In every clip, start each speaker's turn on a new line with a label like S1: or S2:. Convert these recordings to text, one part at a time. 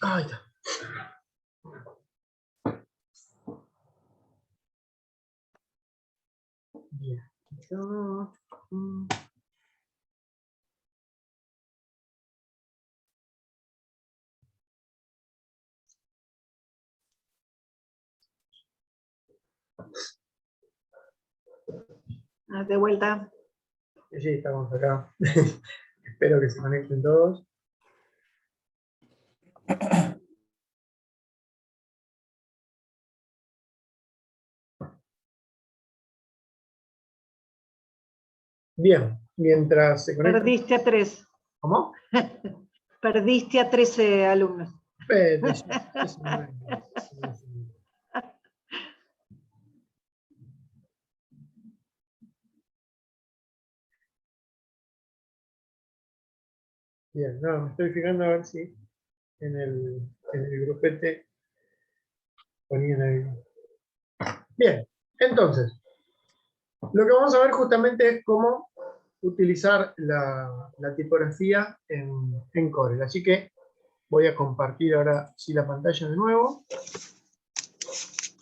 S1: Ahí está. Bien.
S2: De vuelta.
S1: Sí, estamos acá. Espero que se conecten todos. Bien, mientras se conectan.
S2: Perdiste a 3.
S1: ¿Cómo?
S2: Perdiste a 13 alumnos.
S1: Bien, no, me estoy fijando a ver si en el grupete ponían ahí. Bien, entonces, lo que vamos a ver justamente es cómo utilizar la tipografía en Corel. Así que voy a compartir ahora sí la pantalla de nuevo.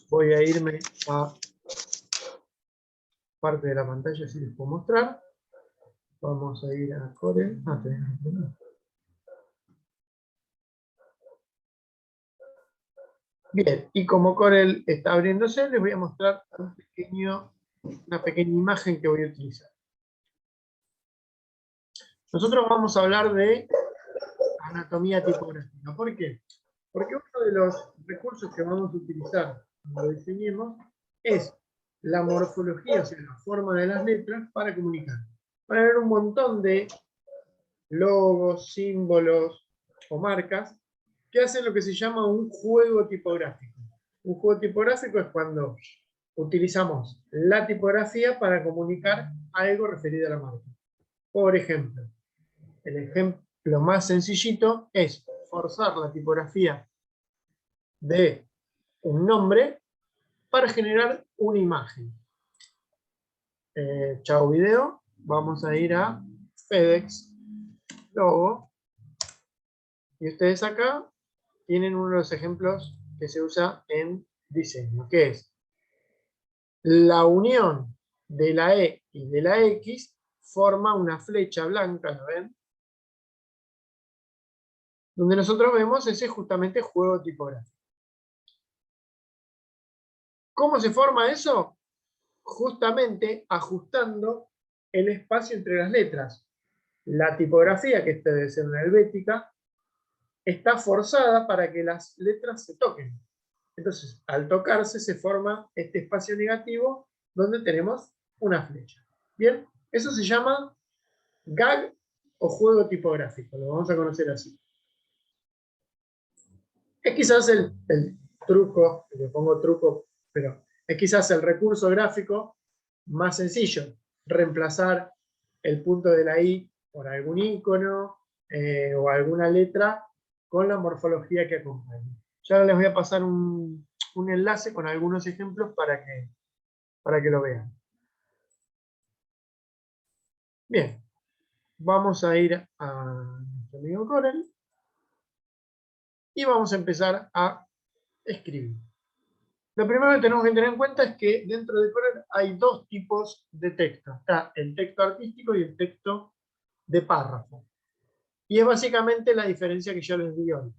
S1: Voy a irme a parte de la pantalla, si les puedo mostrar. Vamos a ir a Corel. Bien, y como Corel está abriéndose, les voy a mostrar una pequeña imagen que voy a utilizar. Nosotros vamos a hablar de anatomía tipográfica. ¿Por qué? Porque uno de los recursos que vamos a utilizar cuando diseñemos es la morfología, o sea, la forma de las letras para comunicar. Van a haber un montón de logos, símbolos o marcas que hacen lo que se llama un juego tipográfico. Un juego tipográfico es cuando utilizamos la tipografía para comunicar algo referido a la marca. Por ejemplo, el ejemplo más sencillito es forzar la tipografía de un nombre para generar una imagen. Chao video, vamos a ir a FedEx logo, y ustedes acá tienen uno de los ejemplos que se usa en diseño, que es la unión de la E y de la X forma una flecha blanca, ¿lo ven? Donde nosotros vemos ese justamente juego tipográfico. ¿Cómo se forma eso? Justamente ajustando el espacio entre las letras. La tipografía, que esta debe ser una helvética, está forzada para que las letras se toquen. Entonces, al tocarse se forma este espacio negativo donde tenemos una flecha. Bien, eso se llama gag o juego tipográfico, lo vamos a conocer así. Es quizás el truco, le pongo truco, pero es quizás el recurso gráfico más sencillo, reemplazar el punto de la I por algún icono o alguna letra con la morfología que acompaña. Ya ahora les voy a pasar un enlace con algunos ejemplos para que lo vean. Bien, vamos a ir a nuestro amigo Corel y vamos a empezar a escribir. Lo primero que tenemos que tener en cuenta es que dentro de Corel hay dos tipos de texto. Está el texto artístico y el texto de párrafo. Y es básicamente la diferencia que yo les di hoy.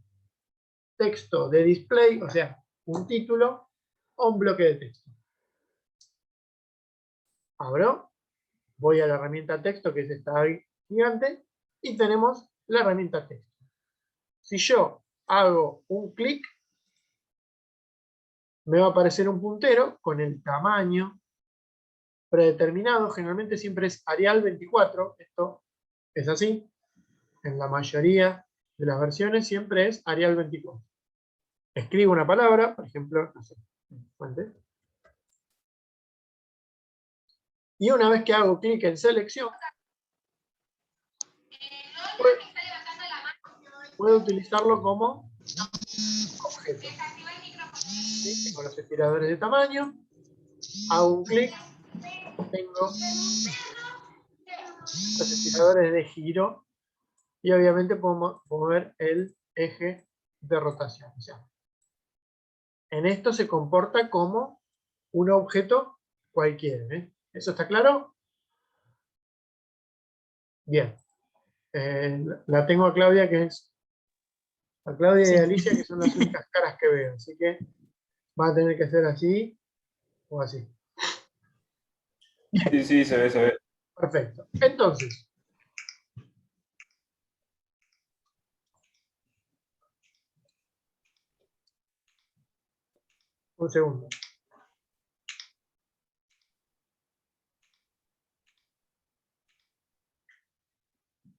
S1: Texto de display, o sea, un título o un bloque de texto. Abro, voy a la herramienta texto, que es esta gigante, y tenemos la herramienta texto. Si yo hago un clic, me va a aparecer un puntero con el tamaño predeterminado, generalmente siempre es Arial 24, esto es así, en la mayoría de las versiones siempre es Arial 24. Escribo una palabra, por ejemplo, no sé, fuente, y una vez que hago clic en selección, puedo utilizarlo como objeto. ¿Sí? Tengo los estiradores de tamaño, hago un clic, tengo los estiradores de giro, y obviamente puedo mover el eje de rotación. O sea, en esto se comporta como un objeto cualquiera. ¿Eso está claro? Bien. La tengo a Claudia, a Claudia y a Alicia, que son las únicas caras que veo. Así que va a tener que ser así o así.
S3: Sí, sí, se ve, se ve.
S1: Perfecto. Entonces, un segundo.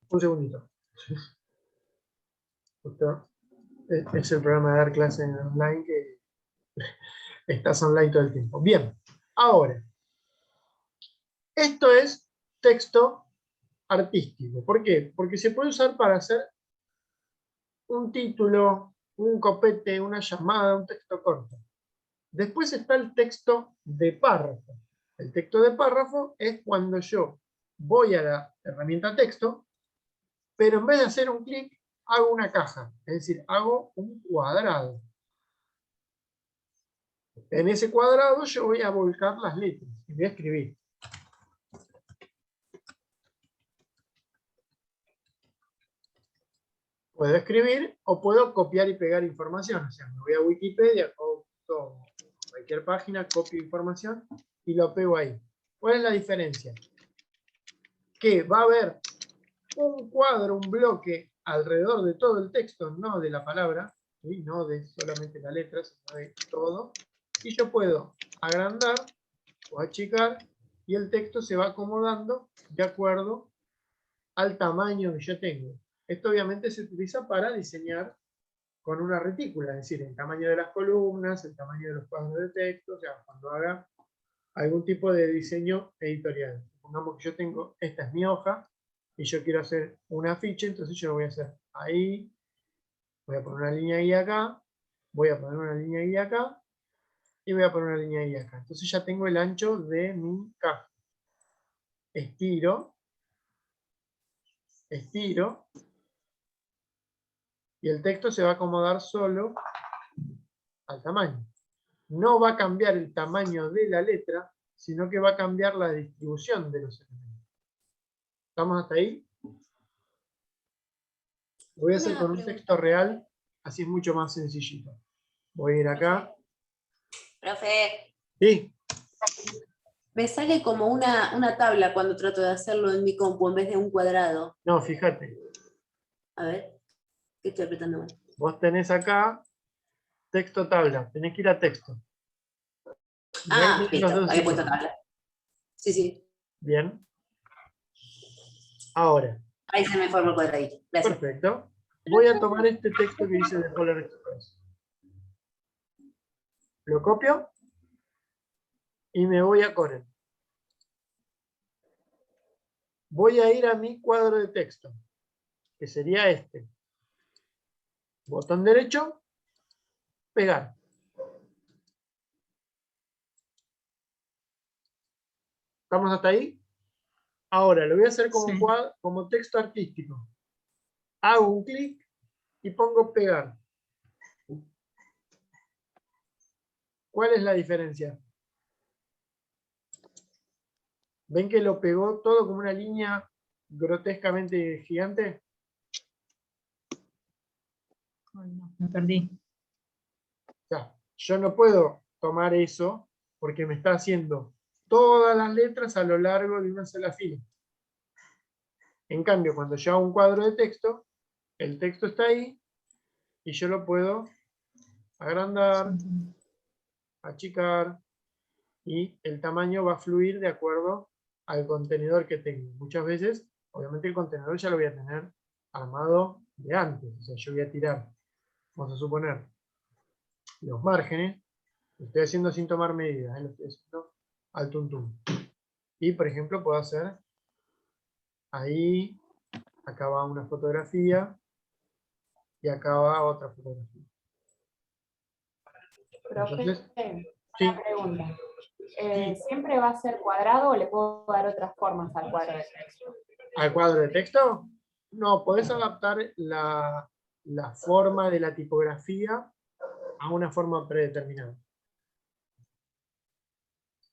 S1: Un segundito. Justo es el programa de dar clases en online que estás online todo el tiempo. Bien, ahora, esto es texto artístico. ¿Por qué? Porque se puede usar para hacer un título, un copete, una llamada, un texto corto. Después está el texto de párrafo. El texto de párrafo es cuando yo voy a la herramienta texto, pero en vez de hacer un clic, hago una caja. Es decir, hago un cuadrado. En ese cuadrado yo voy a volcar las letras y voy a escribir. Puedo escribir o puedo copiar y pegar información. O sea, me voy a Wikipedia, o cualquier página, copio información y lo pego ahí. ¿Cuál es la diferencia? Que va a haber un cuadro, un bloque alrededor de todo el texto, no de la palabra, ¿sí? No de solamente la letra, sino de todo. Y yo puedo agrandar o achicar y el texto se va acomodando de acuerdo al tamaño que yo tengo. Esto obviamente se utiliza para diseñar con una retícula, es decir, el tamaño de las columnas, el tamaño de los cuadros de texto, o sea, cuando haga algún tipo de diseño editorial. Supongamos que yo tengo, esta es mi hoja, y yo quiero hacer un afiche, entonces yo lo voy a hacer ahí, voy a poner una línea guía acá, voy a poner una línea guía acá, y voy a poner una línea guía acá. Entonces ya tengo el ancho de mi caja. Estiro, estiro, y el texto se va a acomodar solo al tamaño. No va a cambiar el tamaño de la letra, sino que va a cambiar la distribución de los elementos. ¿Estamos hasta ahí? Lo voy a hacer con un texto real, así es mucho más sencillito. Voy a ir acá.
S4: Profe,
S1: Sí,
S4: me sale como una tabla cuando trato de hacerlo en mi compu en vez de un cuadrado.
S1: no, fíjate.
S4: A ver, ¿qué estoy apretando mal?
S1: Vos tenés acá texto tabla, tenés que ir a texto. Y ahí tenés los
S4: Listo,
S1: dos
S4: había puesto
S1: iconos.
S4: tabla. Sí, sí,
S1: Bien. Ahora,
S4: ahí se me forma el cuadradito. Gracias.
S1: perfecto. Voy a tomar este texto que dice de Polar Express. Lo copio y me voy a Corel. Voy a ir a mi cuadro de texto, que sería este. Botón derecho, pegar. ¿Estamos hasta ahí? Ahora, lo voy a hacer como,
S2: Sí.
S1: como texto artístico. Hago un clic y pongo pegar. ¿Cuál es la diferencia? ¿Ven que lo pegó todo como una línea grotescamente gigante?
S2: Ay, no, me perdí.
S1: O sea, yo no puedo tomar eso porque me está haciendo todas las letras a lo largo de una sola fila. En cambio, cuando yo hago un cuadro de texto, el texto está ahí y yo lo puedo agrandar, achicar y el tamaño va a fluir de acuerdo al contenedor que tengo. Muchas veces, obviamente el contenedor ya lo voy a tener armado de antes. O sea, yo voy a tirar, vamos a suponer, los márgenes. Lo estoy haciendo sin tomar medidas, lo estoy haciendo al tuntún. Y, por ejemplo, puedo hacer ahí, acá va una fotografía y acá va otra fotografía.
S5: Profe,
S1: Entonces, sí,
S5: una pregunta.
S1: sí,
S5: ¿Siempre va a ser cuadrado o le puedo dar otras formas al cuadro de texto?
S1: al cuadro de texto, no, podés adaptar la la forma de la tipografía a una forma predeterminada.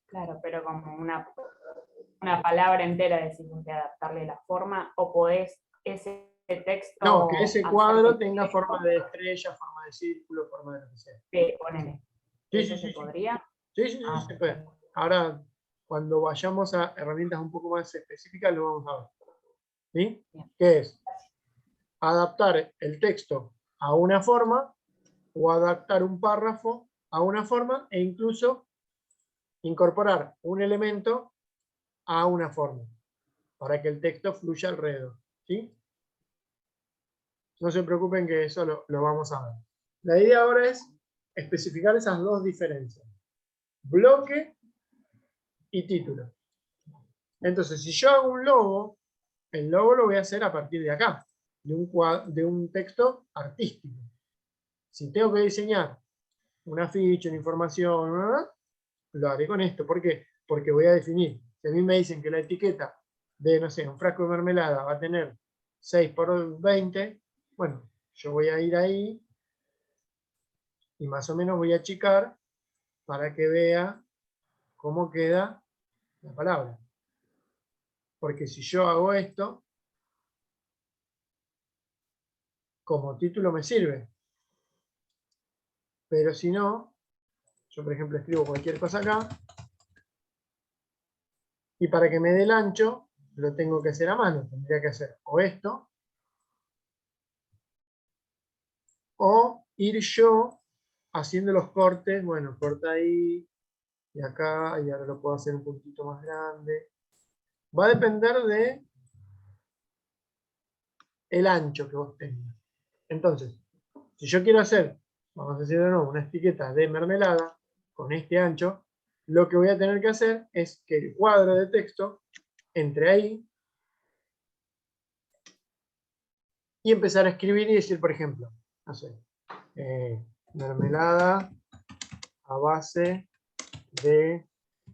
S5: Claro, pero como una palabra entera decís que adaptarle la forma, o podés ese texto.
S1: No, que ese
S5: hacer
S1: cuadro
S5: que
S1: tenga forma de estrella, forma de círculo, forma de lo que sea.
S5: ponele.
S1: Sí,
S5: ¿Eso
S1: sí,
S5: se
S1: sí, sí.
S5: podría?
S1: Sí, sí, sí,
S5: Ah,
S1: se puede. Ahora, cuando vayamos a herramientas un poco más específicas, lo vamos a ver. ¿Sí?
S5: Bien.
S1: ¿Qué es? Adaptar el texto a una forma o adaptar un párrafo a una forma e incluso incorporar un elemento a una forma para que el texto fluya alrededor. ¿Sí? No se preocupen que eso lo vamos a ver. La idea ahora es especificar esas dos diferencias. Bloque y título. Entonces, si yo hago un logo, el logo lo voy a hacer a partir de acá, de un texto artístico. Si tengo que diseñar una ficha, una información, lo haré con esto. ¿Por qué? Porque voy a definir. Si a mí me dicen que la etiqueta de, no sé, un frasco de mermelada va a tener 6 por 20, bueno, yo voy a ir ahí y más o menos voy a achicar para que vea cómo queda la palabra. Porque si yo hago esto, como título me sirve. Pero si no, yo por ejemplo escribo cualquier cosa acá, y para que me dé el ancho, lo tengo que hacer a mano. Tendría que hacer o esto, o ir yo haciendo los cortes. Bueno, corta ahí, y acá, y ahora lo puedo hacer un poquito más grande. Va a depender de el ancho que vos tengas. Entonces, si yo quiero hacer, vamos a decir de nuevo, una etiqueta de mermelada con este ancho, lo que voy a tener que hacer es que el cuadro de texto entre ahí y empezar a escribir y decir, por ejemplo, no sé, mermelada a base de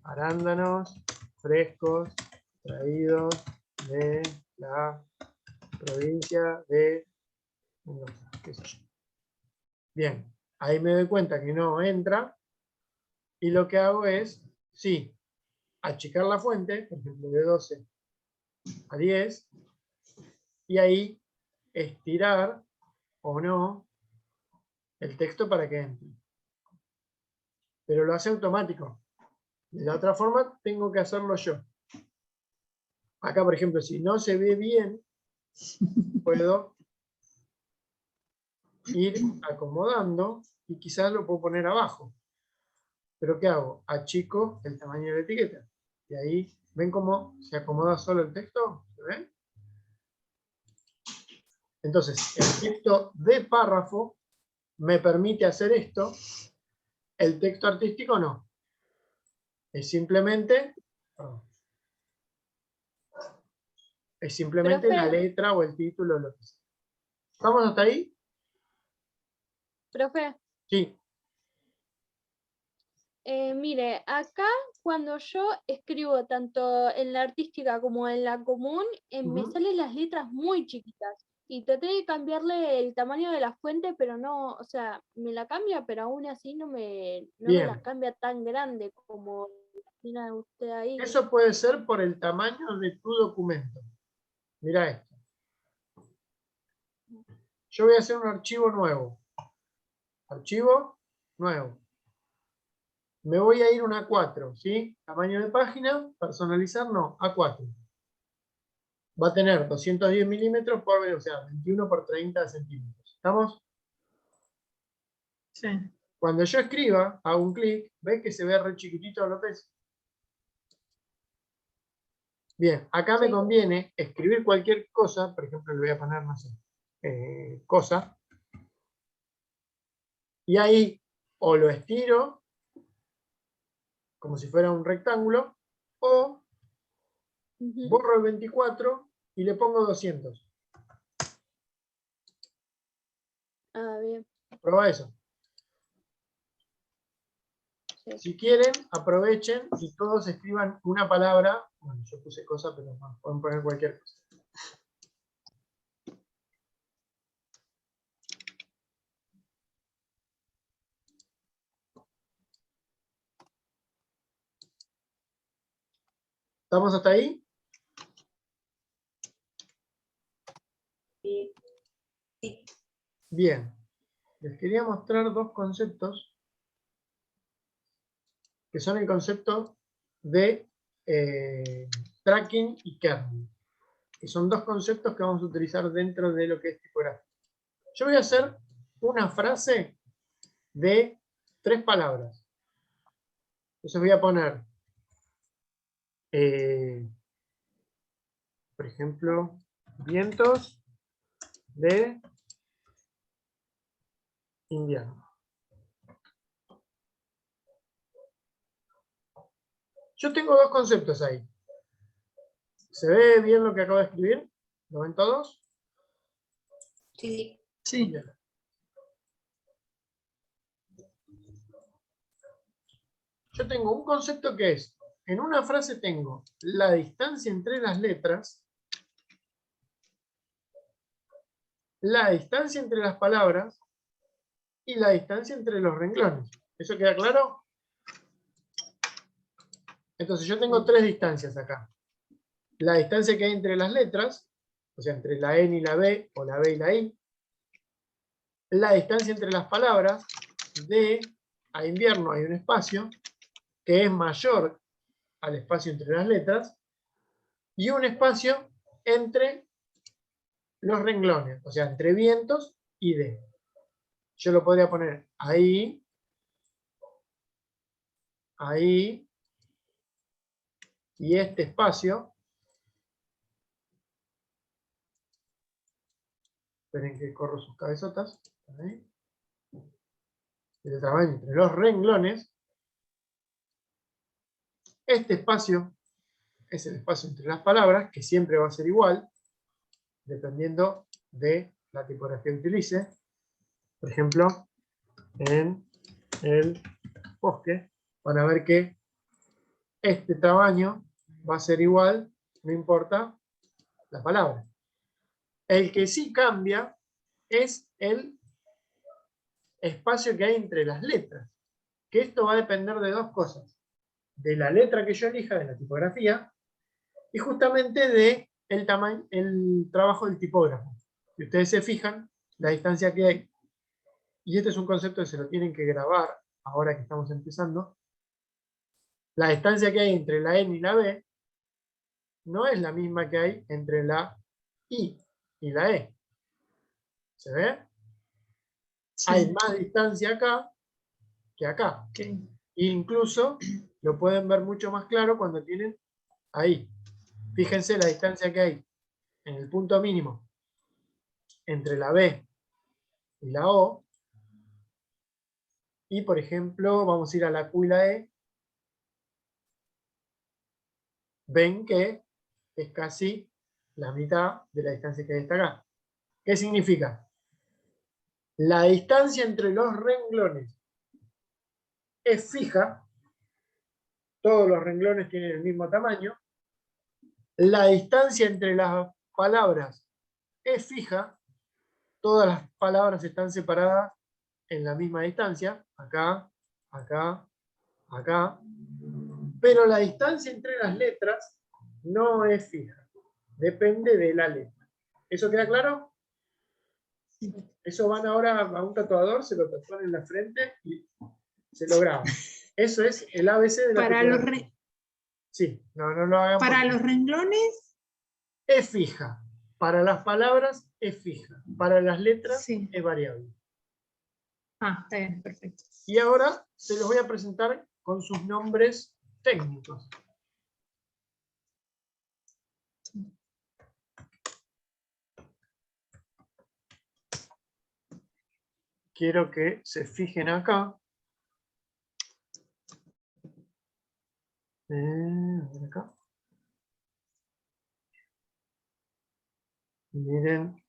S1: arándanos frescos traídos de la provincia de Mendoza, qué sé yo. Bien, ahí me doy cuenta que no entra y lo que hago es, sí, achicar la fuente, por ejemplo, de 12 a 10 y ahí estirar o no el texto para que entre. Pero lo hace automático. De la otra forma, tengo que hacerlo yo. Acá, por ejemplo, si no se ve bien, puedo ir acomodando y quizás lo puedo poner abajo. ¿Pero qué hago? Achico el tamaño de la etiqueta. Y ahí, ¿ven cómo se acomoda solo el texto? ¿Se ven? Entonces, el texto de párrafo me permite hacer esto. El texto artístico no. Es simplemente... Es simplemente la
S3: Profe,
S1: letra o el título o lo que sea. ¿Estamos hasta ahí?
S3: profe,
S1: Sí.
S3: mire, acá cuando yo escribo tanto en la artística como en la común, me salen las letras muy chiquitas. Y traté de cambiarle el tamaño de la fuente, pero no, o sea, me la cambia, pero aún así no me la
S1: Bien.
S3: cambia tan grande como tiene usted ahí.
S1: Eso puede ser por el tamaño de tu documento. Mira esto. Yo voy a hacer un archivo nuevo. Archivo nuevo. Me voy a ir un A4, ¿sí? Tamaño de página, personalizar, no, A4. Va a tener 210 milímetros por, o sea, 21 por 30 centímetros. ¿Estamos?
S2: Sí.
S1: Cuando yo escriba, hago un clic, ¿ves que se ve re chiquitito López? Bien, acá me
S3: Sí.
S1: conviene escribir cualquier cosa, por ejemplo, le voy a poner, no sé, cosa, y ahí o lo estiro, como si fuera un rectángulo, o borro el 24 y le pongo 200.
S3: Ah, bien.
S1: Prueba eso.
S3: Sí.
S1: Si quieren, aprovechen y todos escriban una palabra. Bueno, yo puse cosa, pero no, pueden poner cualquier cosa. ¿Estamos hasta ahí?
S5: Sí.
S1: Bien. Les quería mostrar dos conceptos que son el concepto de tracking y kernel, que son dos conceptos que vamos a utilizar dentro de lo que es tipografía. Yo voy a hacer una frase de 3 palabras. Entonces voy a poner, por ejemplo, vientos de invierno. Yo tengo dos conceptos ahí. ¿Se ve bien lo que acabo de escribir? ¿Lo ven todos?
S4: Sí.
S2: Sí.
S1: Bien. Yo tengo un concepto que es, en una frase tengo la distancia entre las letras, la distancia entre las palabras y la distancia entre los renglones. ¿Eso queda claro? Entonces yo tengo 3 distancias acá. La distancia que hay entre las letras, o sea, entre la N y la B, o la B y la I. La distancia entre las palabras, de a invierno hay un espacio, que es mayor al espacio entre las letras, y un espacio entre los renglones, o sea, entre vientos y de. Yo lo podría poner ahí, ahí, y este espacio, esperen que corro sus cabezotas, ahí, el tamaño entre los renglones, este espacio es el espacio entre las palabras, que siempre va a ser igual, dependiendo de la tipografía que utilice. Por ejemplo, en el bosque, van a ver que este tamaño va a ser igual, no importa la palabra. El que sí cambia es el espacio que hay entre las letras, que esto va a depender de dos cosas: de la letra que yo elija, de la tipografía, y justamente de el tamaño, el trabajo del tipógrafo. Si ustedes se fijan, la distancia que hay, y este es un concepto que se lo tienen que grabar ahora que estamos empezando, la distancia que hay entre la N y la B no es la misma que hay entre la I y la E. ¿Se ve?
S2: Sí.
S1: Hay más distancia acá que acá.
S2: Ok.
S1: E incluso lo pueden ver mucho más claro cuando tienen ahí. Fíjense la distancia que hay en el punto mínimo entre la B y la O. Y por ejemplo, vamos a ir a la Q y la E. Ven que es casi la mitad de la distancia que hay hasta acá. ¿Qué significa? La distancia entre los renglones es fija. Todos los renglones tienen el mismo tamaño. La distancia entre las palabras es fija. Todas las palabras están separadas en la misma distancia. Acá, acá, acá. Pero la distancia entre las letras no es fija. Depende de la letra. ¿Eso queda claro? Eso van ahora a un tatuador, se lo tatúan en la frente y se lo graban. Eso es el ABC de la
S2: Para los,
S1: tipografía. Sí, no lo hagan.
S2: para
S1: porque
S2: los renglones,
S1: es fija. Para las palabras es fija. Para las letras
S2: sí.
S1: es variable.
S2: Ah, está bien, perfecto.
S1: Y ahora se los voy a presentar con sus nombres técnicos. Quiero que se fijen acá. A ver acá. Miren.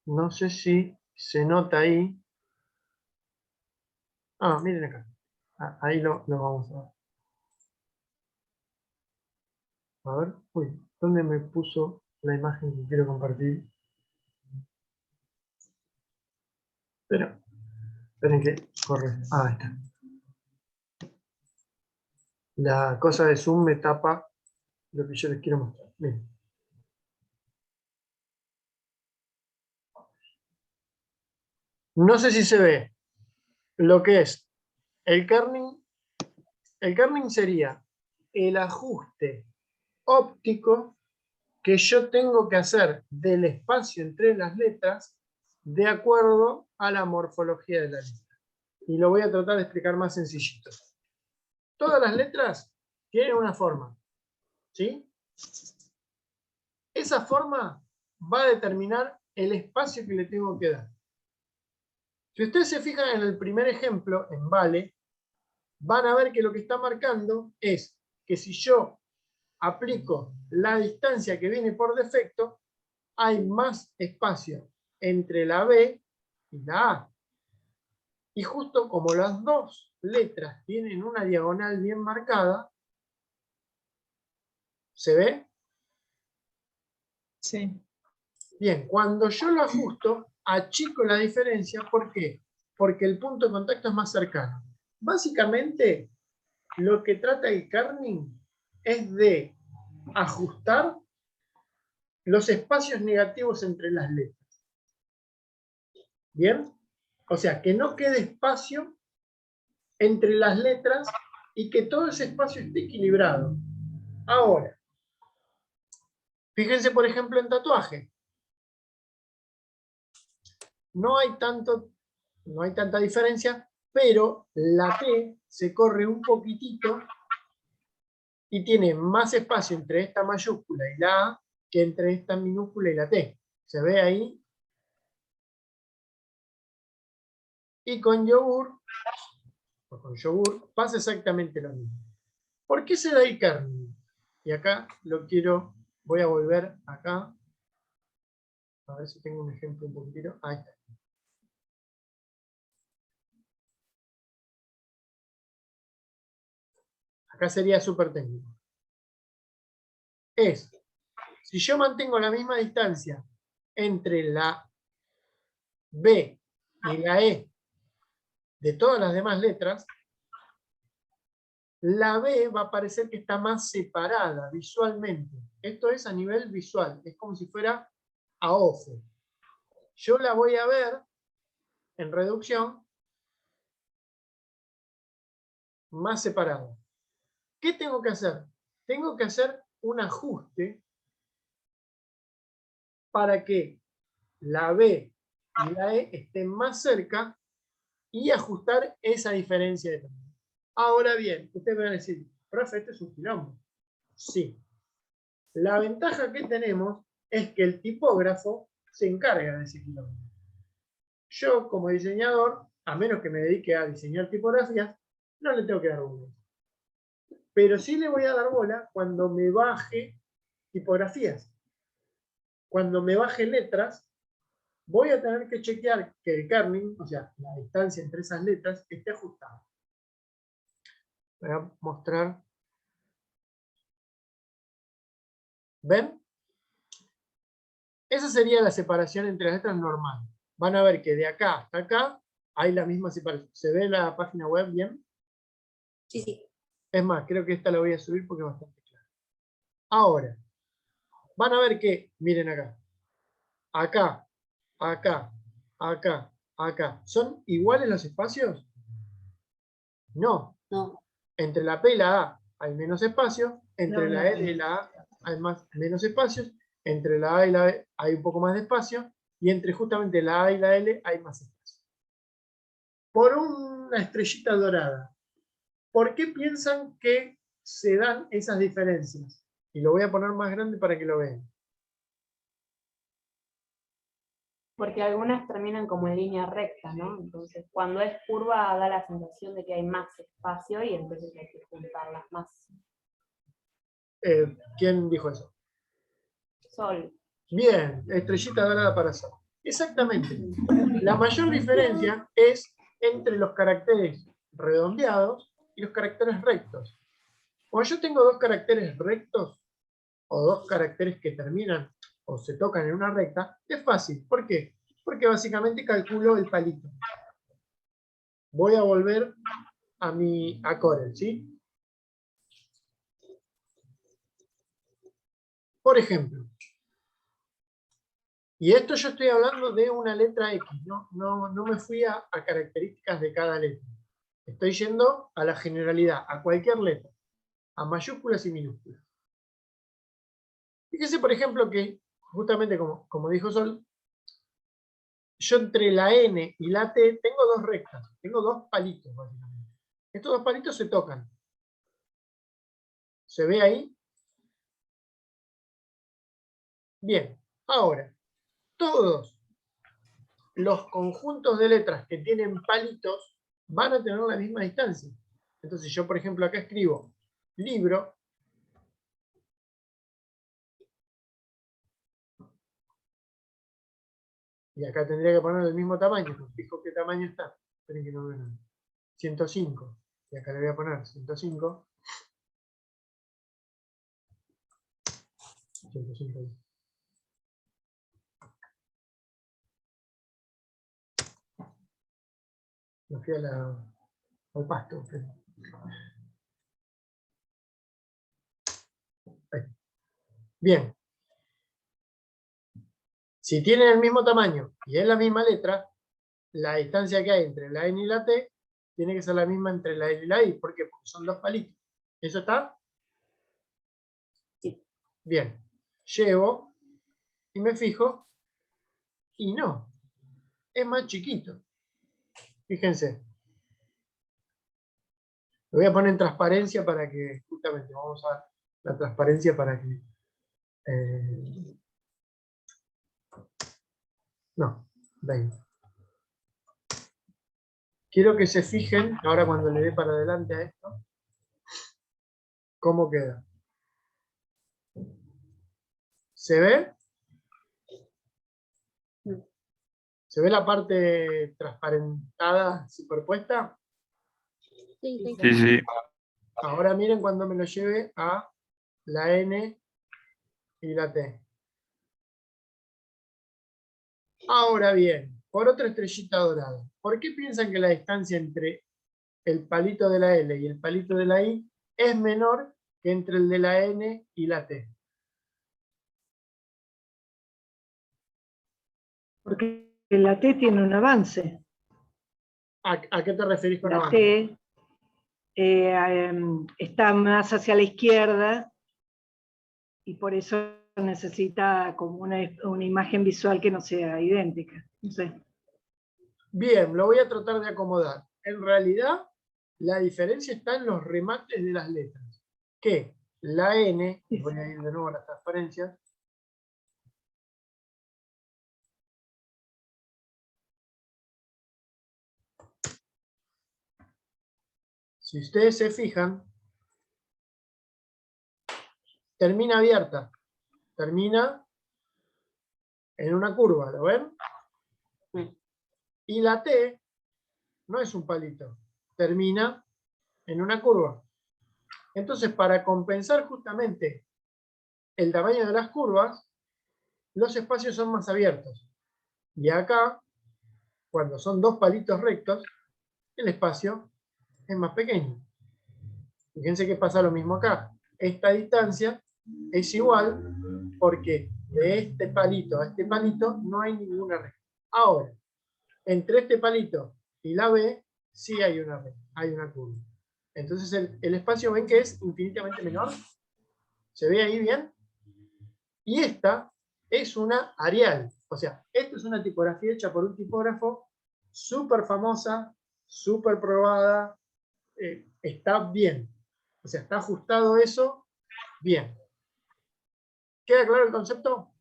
S1: No sé si se nota ahí. Ah, miren acá. Ahí lo vamos a ver. A ver, uy, ¿dónde me puso la imagen que quiero compartir? Esperen que corre. Ah, ahí está. La cosa de Zoom me tapa lo que yo les quiero mostrar. Miren. No sé si se ve lo que es el kerning. El kerning sería el ajuste óptico que yo tengo que hacer del espacio entre las letras de acuerdo a la morfología de la letra. Y lo voy a tratar de explicar más sencillito. Todas las letras tienen una forma, ¿sí? Esa forma va a determinar el espacio que le tengo que dar. Si ustedes se fijan en el primer ejemplo, en vale, van a ver que lo que está marcando es que si yo aplico la distancia que viene por defecto, hay más espacio entre la B y la A. Y justo como las dos letras tienen una diagonal bien marcada, ¿se ve?
S2: Sí.
S1: Bien, cuando yo lo ajusto, achico la diferencia. ¿Por qué? Porque el punto de contacto es más cercano. Básicamente, lo que trata el kerning es de ajustar los espacios negativos entre las letras. ¿Bien? O sea, que no quede espacio entre las letras y que todo ese espacio esté equilibrado. Ahora, fíjense por ejemplo en tatuaje. No hay tanta diferencia, pero la T se corre un poquitito y tiene más espacio entre esta mayúscula y la A que entre esta minúscula y la T. ¿Se ve ahí? Y con yogur pasa exactamente lo mismo. ¿Por qué se da el kerning? Y acá voy a volver acá. A ver si tengo un ejemplo un poquitito. Ahí está. Acá sería súper técnico. Si yo mantengo la misma distancia entre la B y la E de todas las demás letras, la B va a parecer que está más separada visualmente. Esto es a nivel visual, es como si fuera a ojo. Yo la voy a ver en reducción más separada. ¿Qué tengo que hacer? Tengo que hacer un ajuste para que la B y la E estén más cerca y ajustar esa diferencia de tamaño. Ahora bien, ustedes me van a decir, profe, este es un quilombo. Sí. La ventaja que tenemos es que el tipógrafo se encarga de ese quilombo. Yo, como diseñador, a menos que me dedique a diseñar tipografías, no le tengo que dar bola. Pero sí le voy a dar bola cuando me baje tipografías. Cuando me baje letras, voy a tener que chequear que el kerning, o sea, la distancia entre esas letras, esté ajustada. Voy a mostrar. ¿Ven? Esa sería la separación entre las letras normal. Van a ver que de acá hasta acá hay la misma separación. ¿Se ve la página web bien?
S4: Sí, sí.
S1: Es más, creo que esta la voy a subir porque es bastante clara. Ahora, van a ver que, miren acá. Acá, acá, acá, acá. ¿Son iguales los espacios? No.
S4: No.
S1: Entre la P y la A hay menos espacio, entre
S2: No,
S1: la
S2: no,
S1: L y la A hay menos espacios, entre la A y la B hay un poco más de espacio, y entre justamente la A y la L hay más espacio. Por una estrellita dorada, ¿por qué piensan que se dan esas diferencias? Y lo voy a poner más grande para que lo vean.
S5: Porque algunas terminan como en línea recta, ¿no? Entonces, cuando es curva da la sensación de que hay más espacio y entonces hay que juntarlas más.
S1: ¿Quién dijo eso?
S5: Sol.
S1: Bien, estrellita dorada para Sol. Exactamente. La mayor diferencia es entre los caracteres redondeados y los caracteres rectos. Cuando yo tengo dos caracteres rectos, o dos caracteres que terminan o se tocan en una recta, es fácil. ¿Por qué? Porque básicamente calculo el palito. Voy a volver a Corel, ¿sí? Por ejemplo, y esto yo estoy hablando de una letra X, no me fui a características de cada letra. Estoy yendo a la generalidad, a cualquier letra, a mayúsculas y minúsculas. Fíjese, por ejemplo, que justamente como dijo Sol, yo entre la N y la T tengo dos rectas, tengo dos palitos, básicamente. Estos dos palitos se tocan. ¿Se ve ahí? Bien, ahora, todos los conjuntos de letras que tienen palitos van a tener la misma distancia. Entonces yo, por ejemplo, acá escribo libro. Y acá tendría que poner el mismo tamaño. Me fijo qué tamaño está. Esperen que no veo nada. 105. Y acá le voy a poner 105. 105. Me fui al pasto. Ahí. Bien. Si tienen el mismo tamaño y es la misma letra, la distancia que hay entre la N y la T tiene que ser la misma entre la L y la I. ¿Por qué? Porque son dos palitos. ¿Eso está?
S4: Sí.
S1: Bien. Llevo y me fijo y no. Es más chiquito. Fíjense. Lo voy a poner en transparencia para que, justamente, vamos a la transparencia para que... no, 20. Quiero que se fijen, ahora cuando le dé para adelante a esto, cómo queda. ¿Se ve? ¿Se ve la parte transparentada, superpuesta?
S3: Sí, sí.
S6: Sí, sí.
S1: Ahora miren cuando me lo lleve a la N y la T. Ahora bien, por otra estrellita dorada. ¿Por qué piensan que la distancia entre el palito de la L y el palito de la I es menor que entre el de la N y la T?
S7: Porque la T tiene un avance.
S1: ¿A qué te referís con
S7: La
S1: avance?
S7: T está más hacia la izquierda y por eso necesita como una imagen visual que no sea idéntica. No sé.
S1: Bien, lo voy a tratar de acomodar. En realidad, la diferencia está en los remates de las letras. Que la N, y voy a ir de nuevo a las transparencias, si ustedes se fijan, termina abierta, termina en una curva, ¿lo ven? Y la T no es un palito, termina en una curva. Entonces, para compensar justamente el tamaño de las curvas, los espacios son más abiertos. Y acá, cuando son dos palitos rectos, el espacio es más pequeño. Fíjense que pasa lo mismo acá. Esta distancia es igual porque de este palito a este palito no hay ninguna recta. Ahora, entre este palito y la B sí hay una recta, hay una curva. Entonces el espacio ven que es infinitamente menor. ¿Se ve ahí bien? Y esta es una Arial. O sea, esta es una tipografía hecha por un tipógrafo súper famosa, súper probada, está bien. O sea, está ajustado eso bien. ¿Queda claro el concepto?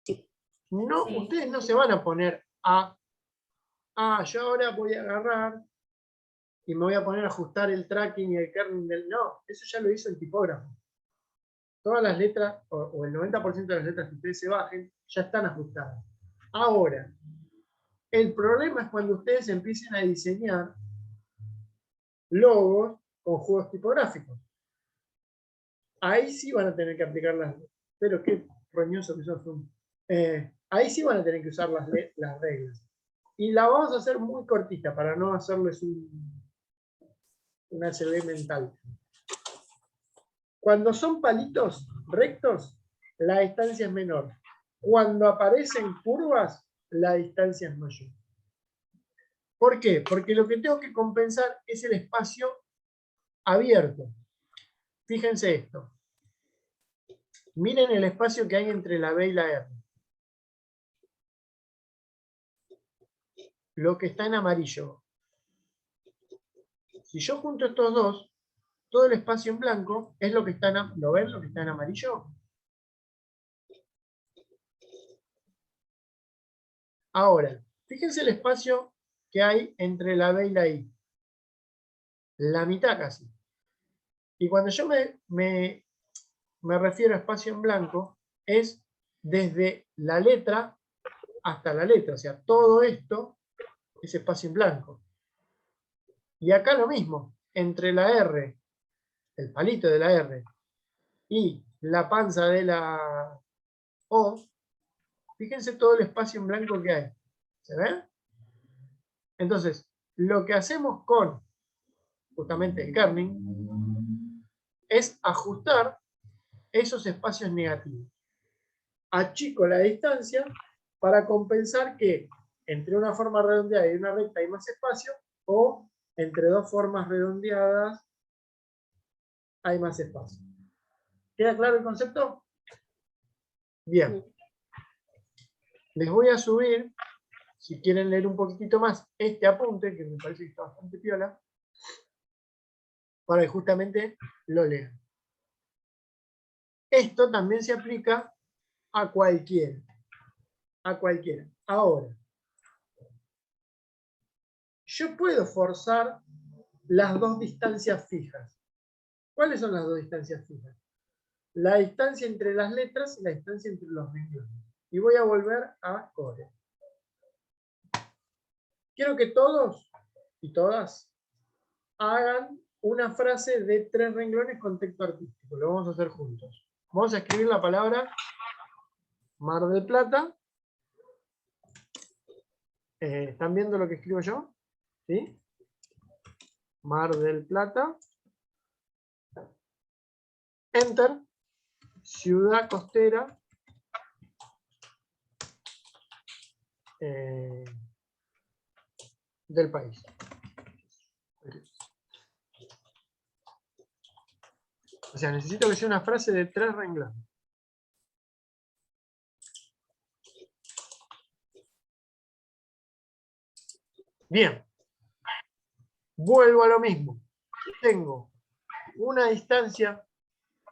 S4: Sí.
S1: No,
S5: Sí.
S1: ustedes no se van a poner yo ahora voy a agarrar y me voy a poner a ajustar el tracking y el kernel del... No, eso ya lo hizo el tipógrafo. Todas las letras, o el 90% de las letras que ustedes se bajen, ya están ajustadas. Ahora, el problema es cuando ustedes empiecen a diseñar logos con juegos tipográficos. Ahí sí van a tener que aplicar las... Pero qué roñoso que son. Ahí sí van a tener que usar las reglas. Y la vamos a hacer muy cortita para no hacerles un ACB mental. Cuando son palitos rectos, la distancia es menor. Cuando aparecen curvas, la distancia es mayor. ¿Por qué? Porque lo que tengo que compensar es el espacio abierto. Fíjense esto. Miren el espacio que hay entre la B y la R. Lo que está en amarillo. Si yo junto estos dos, todo el espacio en blanco es lo que está en, ¿lo ven? Lo que está en amarillo. Ahora, fíjense el espacio que hay entre la B y la I. La mitad casi. Y cuando yo me refiero a espacio en blanco, es desde la letra hasta la letra. O sea, todo esto es espacio en blanco. Y acá lo mismo. Entre la R, el palito de la R, y la panza de la O, fíjense todo el espacio en blanco que hay. ¿Se ve? Entonces, lo que hacemos con justamente el kerning es ajustar esos espacios negativos. Achico la distancia para compensar que entre una forma redondeada y una recta hay más espacio, o entre dos formas redondeadas hay más espacio. ¿Queda claro el concepto? Bien. Les voy a subir, si quieren leer un poquitito más, este apunte, que me parece que está bastante piola, para que justamente lo lean. Esto también se aplica a cualquiera. A cualquiera. Ahora, yo puedo forzar las dos distancias fijas. ¿Cuáles son las dos distancias fijas? La distancia entre las letras y la distancia entre los renglones. Y voy a volver a Core. Quiero que todos y todas hagan una frase de 3 renglones con texto artístico. Lo vamos a hacer juntos. Vamos a escribir la palabra Mar del Plata. ¿Están viendo lo que escribo yo? ¿Sí? Mar del Plata. Enter. Ciudad costera. Del país. O sea, necesito que sea una frase de 3 renglones. Bien. Vuelvo a lo mismo. Tengo una distancia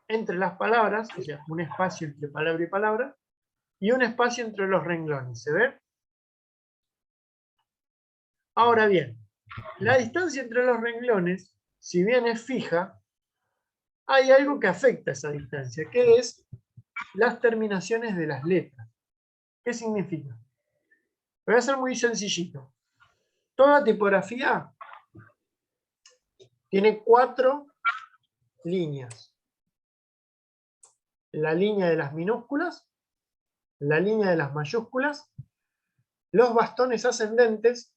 S1: entre las palabras, o sea, un espacio entre palabra y palabra, y un espacio entre los renglones. ¿Se ve? Ahora bien, la distancia entre los renglones, si bien es fija, hay algo que afecta esa distancia, que es las terminaciones de las letras. ¿Qué significa? Voy a hacer muy sencillito. Toda tipografía tiene 4 líneas. La línea de las minúsculas, la línea de las mayúsculas, los bastones ascendentes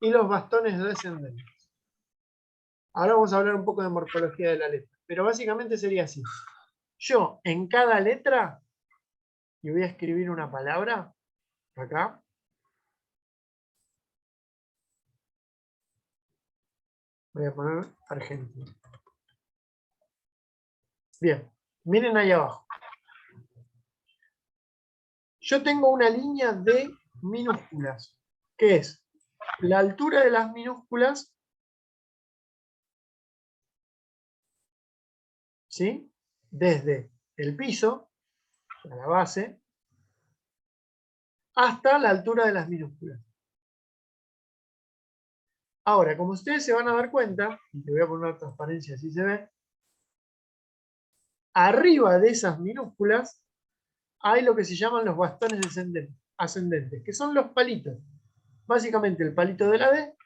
S1: y los bastones descendentes. Ahora vamos a hablar un poco de morfología de la letra, pero básicamente sería así. Yo en cada letra, y voy a escribir una palabra, acá, voy a poner Argentina. Bien, miren ahí abajo. Yo tengo una línea de minúsculas, que es la altura de las minúsculas, ¿sí? Desde el piso, a la base, hasta la altura de las minúsculas. Ahora, como ustedes se van a dar cuenta, y te voy a poner transparencia así se ve, arriba de esas minúsculas hay lo que se llaman los bastones ascendentes, que son los palitos. Básicamente el palito de la D,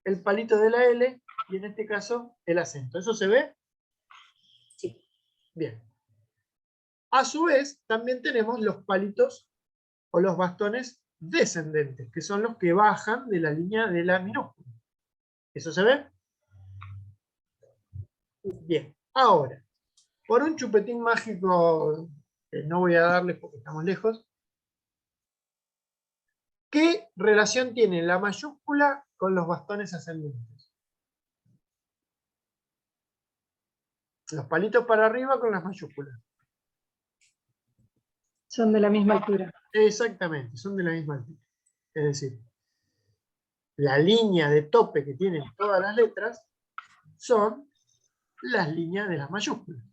S1: el palito de la L, y en este caso el acento. ¿Eso se ve?
S4: Sí.
S1: Bien. A su vez, también tenemos los palitos o los bastones descendentes, que son los que bajan de la línea de la minúscula. ¿Eso se ve? Bien. Ahora, por un chupetín mágico que no voy a darles porque estamos lejos, ¿qué relación tiene la mayúscula con los bastones ascendentes? Los palitos para arriba con las mayúsculas.
S7: Son de la misma altura.
S1: Exactamente, son de la misma altura. Es decir, la línea de tope que tienen todas las letras son las líneas de las mayúsculas.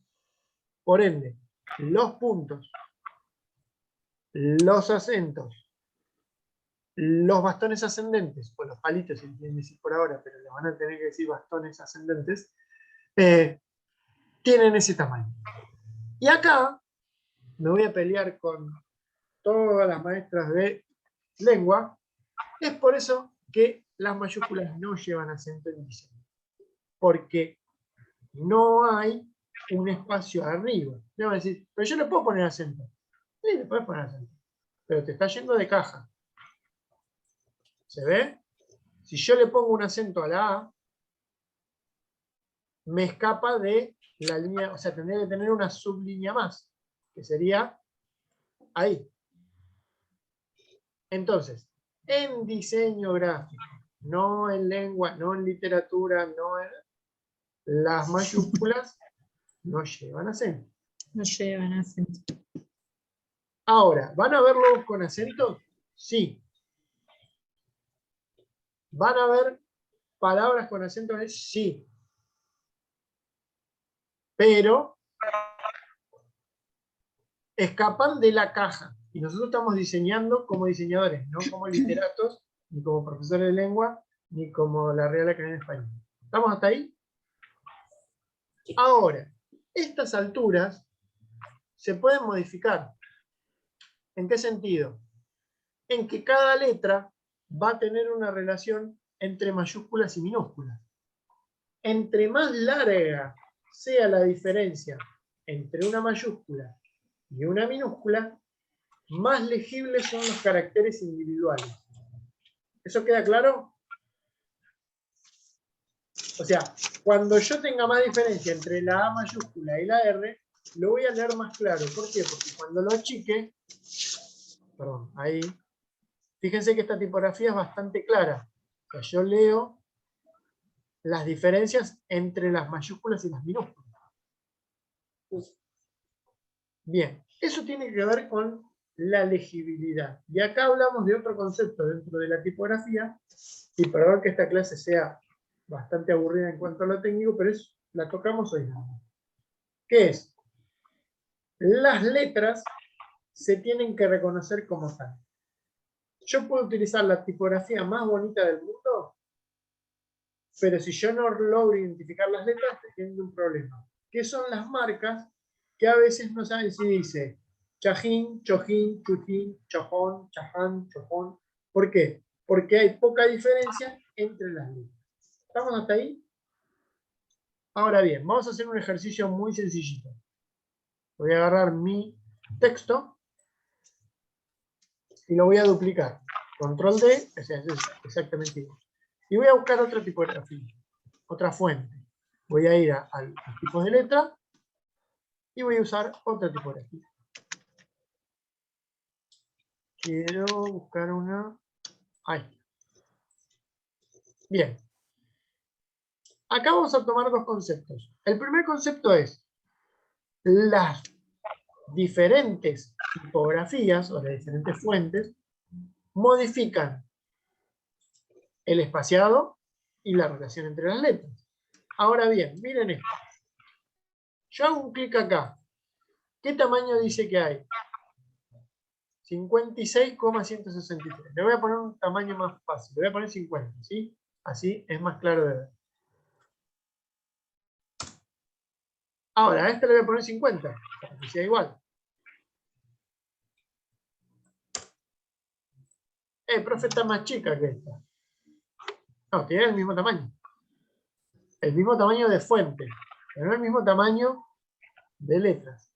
S1: Por ende, los puntos, los acentos, los bastones ascendentes, o los palitos, si quieren decir por ahora, pero le van a tener que decir bastones ascendentes, tienen ese tamaño. Y acá me voy a pelear con todas las maestras de lengua. Es por eso que las mayúsculas no llevan acento en diseño. Porque no hay un espacio arriba. Me van a decir, pero yo le puedo poner acento. Sí, le puedes poner acento. Pero te está yendo de caja. ¿Se ve? Si yo le pongo un acento a la A, me escapa de la línea, o sea, tendría que tener una sublínea más, que sería ahí. Entonces, en diseño gráfico, no en lengua, no en literatura, no en... las mayúsculas no llevan acento.
S2: No llevan acento.
S1: Ahora, ¿van a verlo con acento? Sí. ¿Van a ver palabras con acento? Sí. Pero escapan de la caja. Y nosotros estamos diseñando como diseñadores, no como literatos, ni como profesores de lengua, ni como la Real Academia Española. ¿Estamos hasta ahí? Ahora, estas alturas se pueden modificar. ¿En qué sentido? En que cada letra va a tener una relación entre mayúsculas y minúsculas. Entre más larga sea la diferencia entre una mayúscula y una minúscula, más legibles son los caracteres individuales. ¿Eso queda claro? O sea, cuando yo tenga más diferencia entre la A mayúscula y la R, lo voy a leer más claro. ¿Por qué? Porque cuando lo achique, perdón, ahí, fíjense que esta tipografía es bastante clara. O sea, yo leo las diferencias entre las mayúsculas y las minúsculas. Bien, eso tiene que ver con la legibilidad. Y acá hablamos de otro concepto dentro de la tipografía, y perdón que esta clase sea bastante aburrida en cuanto a lo técnico, pero la tocamos hoy nada más. ¿Qué es? Las letras se tienen que reconocer como tal. Yo puedo utilizar la tipografía más bonita del mundo, pero si yo no logro identificar las letras, tengo un problema. ¿Qué son las marcas que a veces no saben si dice chajín, chojín, chujín, chojón, chaján, chojón? ¿Por qué? Porque hay poca diferencia entre las letras. ¿Estamos hasta ahí? Ahora bien, vamos a hacer un ejercicio muy sencillito. Voy a agarrar mi texto y lo voy a duplicar. Control D, o sea, es exactamente igual. Y voy a buscar otra tipografía, otra fuente. Voy a ir a los tipos de letra y voy a usar otra tipografía. Quiero buscar una... Ahí. Bien. Acá vamos a tomar dos conceptos. El primer concepto es las diferentes tipografías o las diferentes fuentes modifican el espaciado y la relación entre las letras. Ahora bien, miren esto. Yo hago un clic acá. ¿Qué tamaño dice que hay? 56,163. Le voy a poner un tamaño más fácil. Le voy a poner 50, ¿sí? Así es más claro de ver. Ahora, a este le voy a poner 50, para que sea igual. Profe, está más chica que esta. No, tiene el mismo tamaño. El mismo tamaño de fuente, pero no el mismo tamaño de letras.